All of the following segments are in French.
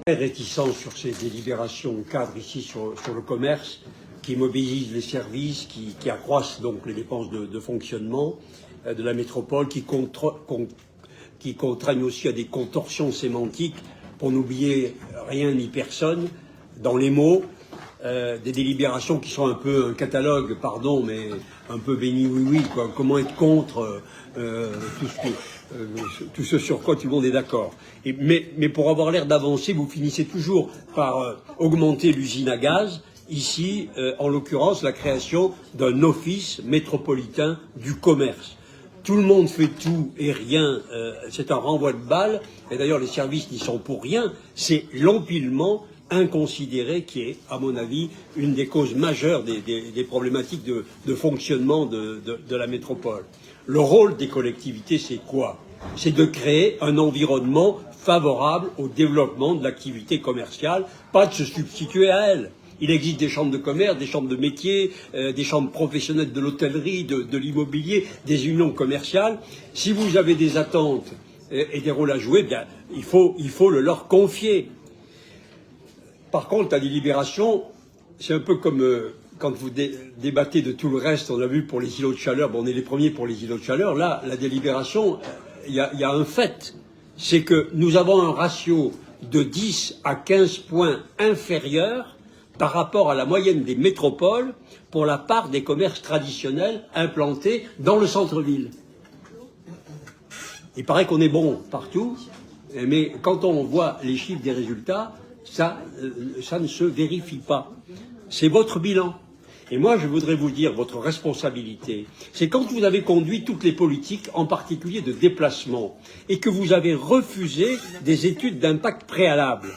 Très réticent sur ces délibérations cadres ici sur le commerce, qui mobilisent les services, qui accroissent donc les dépenses de fonctionnement de la métropole, qui contraignent aussi à des contorsions sémantiques pour n'oublier rien ni personne dans les mots, des délibérations qui sont un peu un catalogue, pardon, mais un peu béni oui, quoi. Comment être contre tout ce sur quoi tout le monde est d'accord. Mais pour avoir l'air d'avancer, vous finissez toujours par augmenter l'usine à gaz. Ici, en l'occurrence, la création d'un office métropolitain du commerce. Tout le monde fait tout et rien, c'est un renvoi de balles, et d'ailleurs les services n'y sont pour rien, c'est l'empilement inconsidéré qui est, à mon avis, une des causes majeures des problématiques de fonctionnement de la métropole. Le rôle des collectivités, c'est quoi? C'est de créer un environnement favorable au développement de l'activité commerciale, pas de se substituer à elle. Il existe des chambres de commerce, des chambres de métiers, des chambres professionnelles de l'hôtellerie, de l'immobilier, des unions commerciales. Si vous avez des attentes et des rôles à jouer, bien, il faut le leur confier. Par contre, la délibération, c'est un peu comme quand vous débattez de tout le reste, on a vu pour les îlots de chaleur, bon, on est les premiers pour les îlots de chaleur. Là, la délibération, il y a un fait, c'est que nous avons un ratio de 10 à 15 points inférieur par rapport à la moyenne des métropoles pour la part des commerces traditionnels implantés dans le centre-ville. Il paraît qu'on est bon partout, mais quand on voit les chiffres des résultats, ça ne se vérifie pas. C'est votre bilan. Et moi, je voudrais vous dire, votre responsabilité, c'est quand vous avez conduit toutes les politiques, en particulier de déplacement, et que vous avez refusé des études d'impact préalables,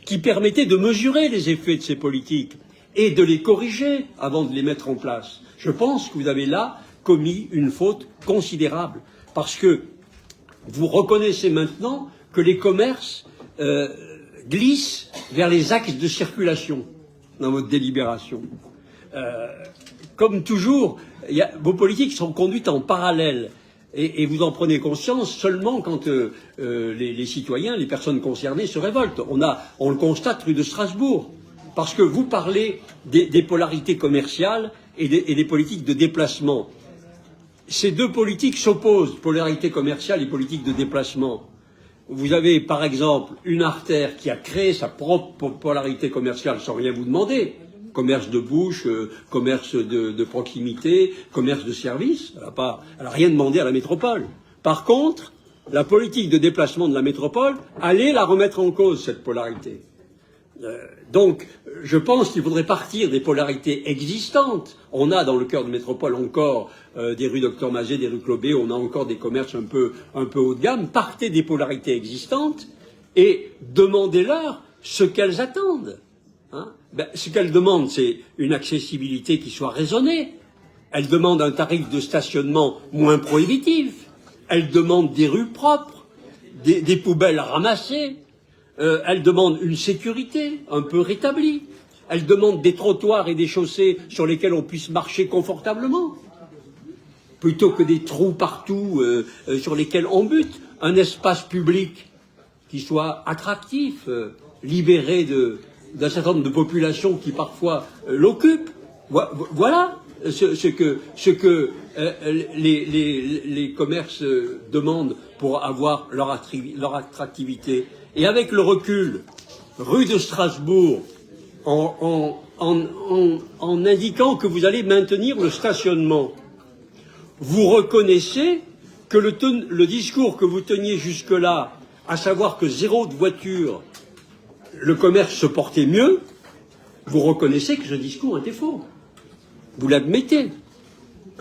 qui permettaient de mesurer les effets de ces politiques et de les corriger avant de les mettre en place. Je pense que vous avez là commis une faute considérable, parce que vous reconnaissez maintenant que les commerces glissent vers les axes de circulation dans votre délibération. Comme toujours, vos politiques sont conduites en parallèle. Et vous en prenez conscience seulement quand les citoyens, les personnes concernées se révoltent. On le constate rue de Strasbourg, parce que vous parlez des polarités commerciales et des politiques de déplacement. Ces deux politiques s'opposent, polarité commerciale et politique de déplacement. Vous avez par exemple une artère qui a créé sa propre polarité commerciale sans rien vous demander. Commerce de bouche, commerce de proximité, commerce de service, elle n'a rien demandé à la métropole. Par contre, la politique de déplacement de la métropole allait la remettre en cause, cette polarité. Donc, je pense qu'il faudrait partir des polarités existantes. On a dans le cœur de métropole encore des rues Docteur Mazet, des rues Clobé, on a encore des commerces un peu haut de gamme. Partez des polarités existantes et demandez-leur ce qu'elles attendent. Ce qu'elles demandent, c'est une accessibilité qui soit raisonnée. Elles demandent un tarif de stationnement moins prohibitif. Elles demandent des rues propres, des poubelles ramassées. Elles demandent une sécurité un peu rétablie. Elles demandent des trottoirs et des chaussées sur lesquels on puisse marcher confortablement, plutôt que des trous partout sur lesquels on bute. Un espace public qui soit attractif, libéré d'un certain nombre de populations qui parfois l'occupent. Voilà ce que les commerces demandent pour avoir leur attractivité. Et avec le recul, rue de Strasbourg, en indiquant que vous allez maintenir le stationnement, vous reconnaissez que le discours que vous teniez jusque-là, à savoir que zéro de voiture, le commerce se portait mieux, vous reconnaissez que ce discours était faux. Vous l'admettez.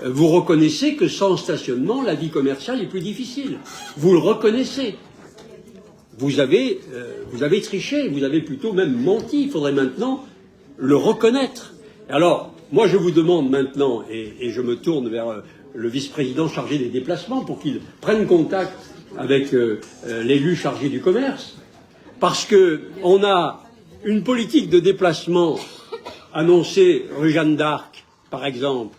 Vous reconnaissez que sans stationnement, la vie commerciale est plus difficile. Vous le reconnaissez. Vous avez triché, vous avez plutôt même menti. Il faudrait maintenant le reconnaître. Alors, moi je vous demande maintenant, et je me tourne vers le vice-président chargé des déplacements pour qu'il prenne contact avec l'élu chargé du commerce, parce qu'on a une politique de déplacement annoncée rue Jeanne d'Arc, par exemple,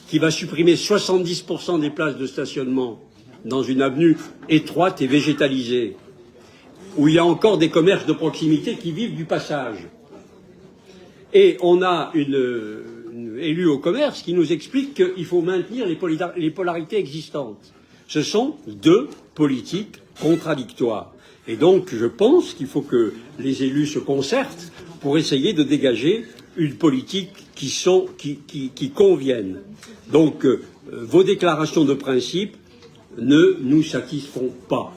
qui va supprimer 70% des places de stationnement dans une avenue étroite et végétalisée. où il y a encore des commerces de proximité qui vivent du passage. Et on a une élue au commerce qui nous explique qu'il faut maintenir les polarités existantes. Ce sont deux politiques contradictoires. Et donc, je pense qu'il faut que les élus se concertent pour essayer de dégager une politique qui convienne. Donc, vos déclarations de principe ne nous satisfont pas.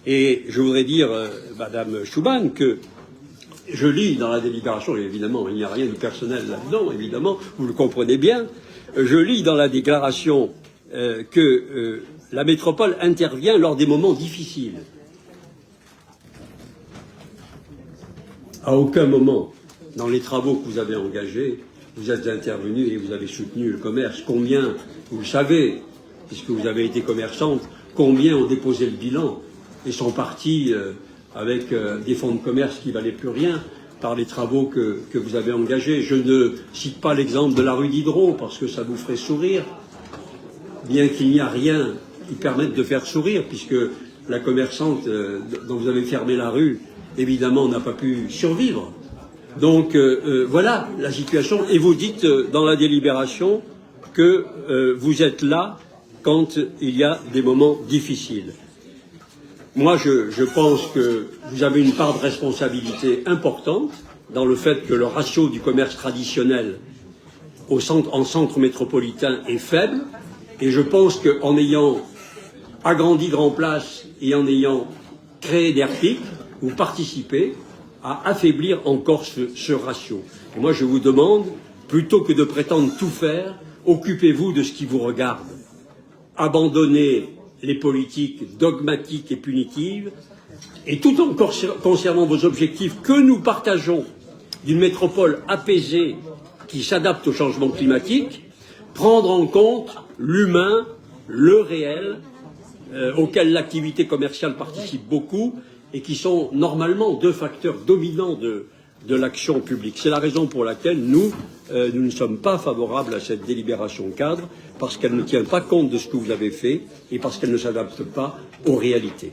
Et je voudrais dire, Madame Schumann, que je lis dans la délibération, et évidemment, il n'y a rien de personnel là-dedans, évidemment, vous le comprenez bien, je lis dans la déclaration que la métropole intervient lors des moments difficiles. À aucun moment, dans les travaux que vous avez engagés, vous êtes intervenu et vous avez soutenu le commerce. Combien, vous le savez, puisque vous avez été commerçante, combien ont déposé le bilan et sont partis avec des fonds de commerce qui ne valaient plus rien par les travaux que vous avez engagés. Je ne cite pas l'exemple de la rue Diderot parce que ça vous ferait sourire, bien qu'il n'y a rien qui permette de faire sourire, puisque la commerçante dont vous avez fermé la rue, évidemment, n'a pas pu survivre. Donc voilà la situation. Et vous dites dans la délibération que vous êtes là quand il y a des moments difficiles. Moi, je pense que vous avez une part de responsabilité importante dans le fait que le ratio du commerce traditionnel en centre métropolitain est faible. Et je pense qu'en ayant agrandi Grand Place et en ayant créé d'Airpic, vous participez à affaiblir encore ce ratio. Et moi, je vous demande, plutôt que de prétendre tout faire, occupez-vous de ce qui vous regarde. Abandonnez les politiques dogmatiques et punitives, et tout en conservant vos objectifs que nous partageons d'une métropole apaisée qui s'adapte au changement climatique, prendre en compte l'humain, le réel, auquel l'activité commerciale participe beaucoup, et qui sont normalement deux facteurs dominants de l'action publique. C'est la raison pour laquelle nous ne sommes pas favorables à cette délibération cadre, parce qu'elle ne tient pas compte de ce que vous avez fait et parce qu'elle ne s'adapte pas aux réalités.